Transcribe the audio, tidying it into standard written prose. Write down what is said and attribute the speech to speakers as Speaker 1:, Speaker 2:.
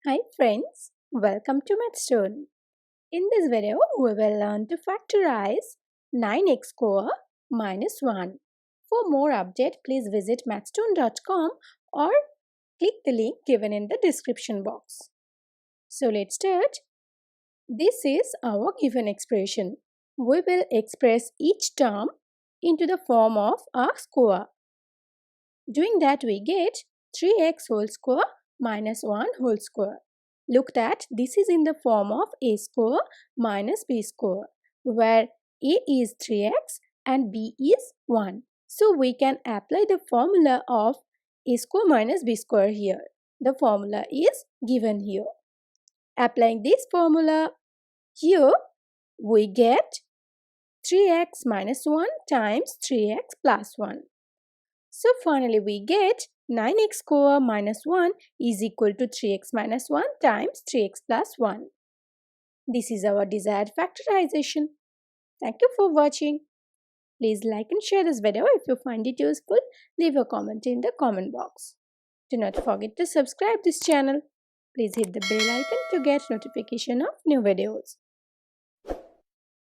Speaker 1: Hi friends, welcome to Mathstoon. In this video, we will learn to factorize 9x square minus 1. For more update, please visit mathstoon.com or click the link given in the description box. So let's start. This is our given expression. We will express each term into the form of a square. Doing that, we get 3x whole square minus 1 whole square. Look that this is in the form of a square minus b square, where a is 3x and b is 1. So we can apply the formula of a square minus b square here. The formula is given here. Applying this formula here, we get 3x minus 1 times 3x plus 1. So finally we get 9x square minus 1 is equal to 3x minus 1 times 3x plus 1. This is our desired factorization. Thank you for watching. Please like and share this video. If you find it useful, leave a comment in the comment box. Do not forget to subscribe this channel. Please hit the bell icon to get notification of new videos.